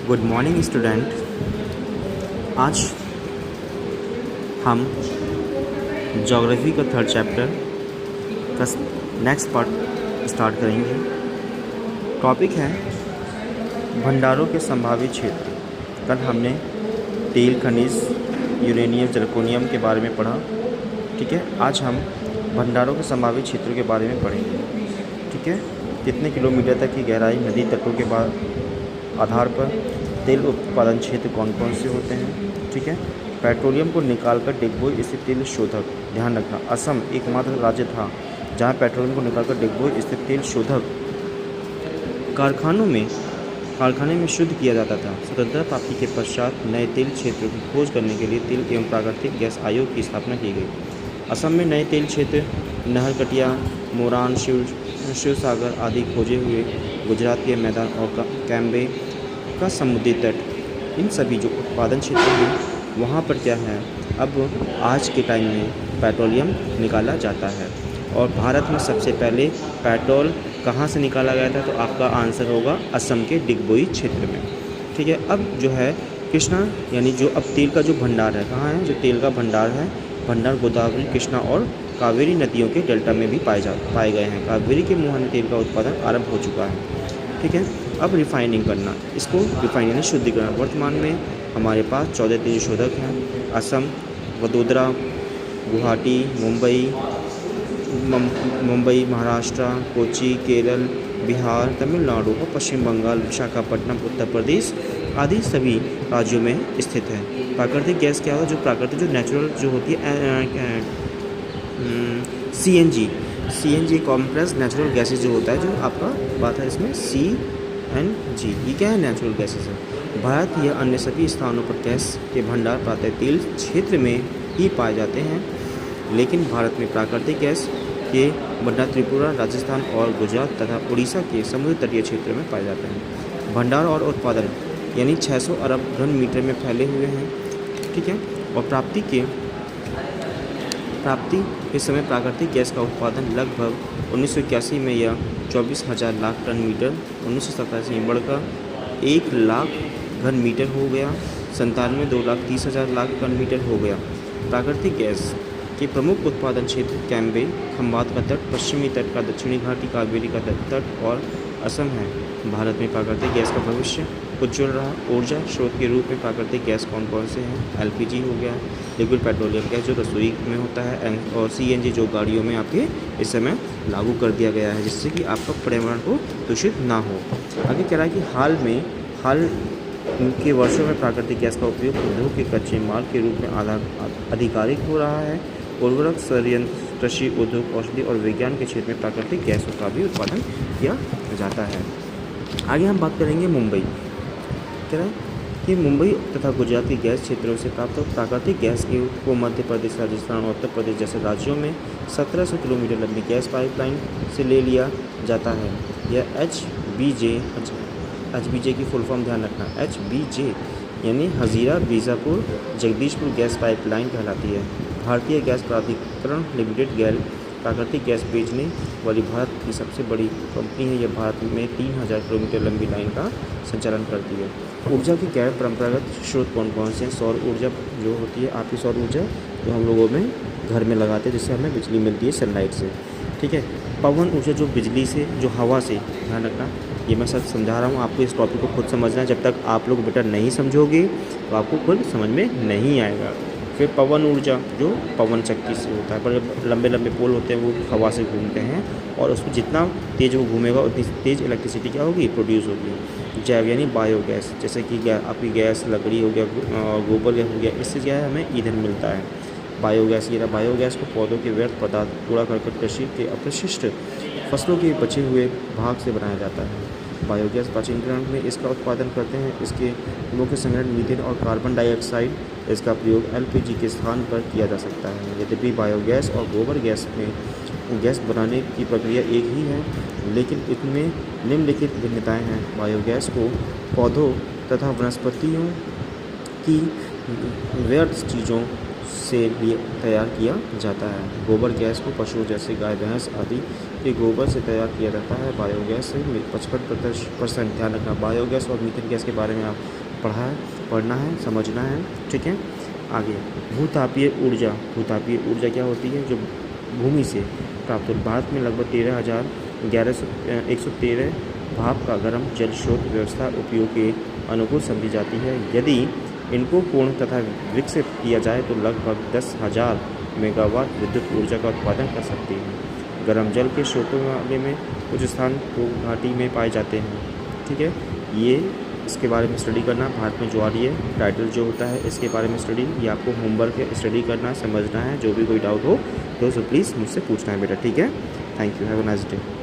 Good morning student. आज हम geography का थर्ड चैप्टर का नेक्स्ट पार्ट स्टार्ट करेंगे। टॉपिक है भंडारों के संभावित क्षेत्र। कल हमने तेल खनिज, यूरेनियम, जर्कोनियम के बारे में पढ़ा। ठीक है, आज हम भंडारों के संभावित क्षेत्रों के बारे में पढ़ेंगे। ठीक है, कितने किलोमीटर तक की गहराई, नदी तटों के आधार पर तेल उत्पादन क्षेत्र कौन कौन से होते हैं। ठीक है, पेट्रोलियम को निकालकर डिगबोई स्थित तेल शोधक। ध्यान रखना, असम एकमात्र राज्य था जहां पेट्रोलियम को निकालकर डिगबोई स्थित तेल शोधक कारखाने में शुद्ध किया जाता था। स्वतंत्रता प्राप्ति के पश्चात नए तेल क्षेत्रों की खोज करने के लिए तेल एवं प्राकृतिक गैस आयोग की स्थापना की गई। असम में नए तेल क्षेत्र नहरकटिया, मोरान, शिवसागर आदि खोजे हुए। गुजरात के मैदान और कैम्बे का समुद्री तट, इन सभी जो उत्पादन क्षेत्र हैं वहाँ पर क्या है, अब आज के टाइम में पेट्रोलियम निकाला जाता है। और भारत में सबसे पहले पेट्रोल कहाँ से निकाला गया था, तो आपका आंसर होगा असम के डिगबोई क्षेत्र में। ठीक है, अब जो है कृष्णा यानी जो अब तेल का जो भंडार है, कहाँ है जो तेल का भंडार है, भंडार गोदावरी, कृष्णा और कावेरी नदियों के डेल्टा में भी पाए गए हैं। कावेरी के मुहाने तेल का उत्पादन आरंभ हो चुका है। ठीक है, अब रिफाइनिंग करना, इसको रिफाइन यानी शुद्धिकरण। वर्तमान में हमारे पास 14 तेल शोधक हैं। असम, वडोदरा, गुवाहाटी, मुंबई, महाराष्ट्र, कोची, केरल, बिहार, तमिलनाडु और पश्चिम बंगाल, विशाखापट्टनम, उत्तर प्रदेश आदि सभी राज्यों में स्थित है। प्राकृतिक गैस क्या होता है, जो प्राकृतिक जो नेचुरल जो होती है CNG कॉम्प्रेस्ड नेचुरल गैसेज जो होता है, जो आपका बात है इसमें CNG, ये क्या है, नेचुरल गैसेज है। भारत या अन्य सभी स्थानों पर गैस के भंडार प्रायः तेल क्षेत्र में ही पाए जाते हैं, लेकिन भारत में प्राकृतिक गैस के भंडार त्रिपुरा, राजस्थान और गुजरात तथा उड़ीसा के समुद्र तटीय क्षेत्र में पाए जाते हैं। भंडार और उत्पादन यानी 600 अरब घन मीटर में फैले हुए हैं। ठीक है, और प्राप्ति के समय प्राकृतिक गैस का उत्पादन लगभग 1981 में यह 24,000 लाख टन मीटर, 1987 में बढ़कर 1 लाख घन मीटर हो गया, 97 में 2,30,000 लाख टन मीटर हो गया। प्राकृतिक गैस के प्रमुख उत्पादन क्षेत्र कैम्बे, खंबात का तट, पश्चिमी तट का दक्षिणी घाटी, कावेरी का तट और असम है। भारत में प्राकृतिक गैस का भविष्य उज्ज्वल रहा। ऊर्जा स्रोत के रूप में प्राकृतिक गैस कौन कौन से हैं, LPG हो गया, लिक्विड पेट्रोलियम गैस जो रसोई में होता है, और CNG जो गाड़ियों में आपके इस समय लागू कर दिया गया है, जिससे कि आपका पर्यावरण को दूषित ना हो। आगे कह रहा है कि हाल के वर्षों में प्राकृतिक गैस का उपयोग उद्योग के कच्चे माल के रूप में आधिकारिक हो रहा है। उर्वरक, संयंत्र, कृषि, उद्योग, औषधि और विज्ञान के क्षेत्र में प्राकृतिक गैसों का भी उत्पादन किया जाता है। आगे हम बात करेंगे मुंबई। कह रहा है कि मुंबई तथा गुजरात के गैस क्षेत्रों से प्राप्त प्राकृतिक गैस को मध्य प्रदेश, राजस्थान और उत्तर प्रदेश जैसे राज्यों में 1700 किलोमीटर लंबी गैस पाइपलाइन से ले लिया जाता है। यह HBJ की फुल फॉर्म ध्यान रखना, HBJ यानी हजीरा बीजापुर जगदीशपुर गैस पाइपलाइन कहलाती है। भारतीय गैस प्राधिकरण लिमिटेड गैल प्राकृतिक गैस बेचने वाली भारत की सबसे बड़ी कंपनी है। यह भारत में 3000 किलोमीटर लंबी लाइन का संचालन करती है। ऊर्जा के गैर परंपरागत स्रोत कौन कौन से हैं। सौर ऊर्जा जो होती है, आपकी सौर ऊर्जा जो हम लोगों में घर में लगाते हैं, जिससे हमें बिजली मिलती है सनलाइट से। ठीक है, पवन ऊर्जा जो बिजली से, जो हवा से, ध्यान रखना, ये मैं सब समझा रहा हूँ, आपको इस टॉपिक को खुद समझना है। जब तक आप लोग बेटा नहीं समझोगे तो आपको खुद समझ में नहीं आएगा। फिर पवन ऊर्जा जो पवन शक्ति से होता है, पर लंबे लंबे पोल होते हैं वो हवा से घूमते हैं, और उसमें जितना तेज़ वो घूमेगा उतनी तेज़ इलेक्ट्रिसिटी क्या होगी, प्रोड्यूस होगी। जैव यानी बायोगैस, जैसे कि आपकी गैस, लकड़ी हो गया, गोबर हो गया, इससे क्या है हमें ईंधन मिलता है। बायोगैस, ये बायोगैस को पौधों के व्यर्थ पदार्थ, कूड़ा करकट, कृषि के अपशिष्ट, फसलों के बचे हुए भाग से बनाया जाता है। बायोगैस प्राचीनकरण में इसका उत्पादन करते हैं। इसके मुख्य संग्रहण मीथेन और कार्बन डाइऑक्साइड, इसका प्रयोग LPG के स्थान पर किया जा सकता है। यद्यपि बायोगैस और गोबर गैस में गैस बनाने की प्रक्रिया एक ही है, लेकिन इसमें निम्नलिखित भिन्नताएं हैं। बायोगैस को पौधों तथा वनस्पतियों की व्यर्थ चीज़ों से भी तैयार किया जाता है। गोबर गैस को पशुओं जैसे गाय, भैंस आदि ये गोबर से तैयार किया जाता है। बायोगैस से 55%। ध्यान रखना, बायोगैस और मीथेन गैस के बारे में आप पढ़ना है, समझना है, ठीक है। आगे, भूतापीय ऊर्जा। भूतापीय ऊर्जा क्या होती है? जो भूमि से प्राप्त हो। भारत में लगभग 113 भाप का गर्म जल स्रोत व्यवस्था उपयोग के अनुकूल समझी जाती है। यदि इनको पूर्ण तथा विकसित किया जाए तो लगभग 10,000 मेगावाट विद्युत ऊर्जा का उत्पादन कर सकती है। गर्म जल के स्रोतों मामले में कुछ स्थान तो घाटी में पाए जाते हैं, ठीक है। ये इसके बारे में स्टडी करना, भारत में जो आ रही है टाइटल जो होता है इसके बारे में स्टडी, ये आपको होमवर्क स्टडी करना है, समझना है। जो भी कोई डाउट हो तो प्लीज़ मुझसे पूछना है बेटा, ठीक है। Thank you, have a nice day.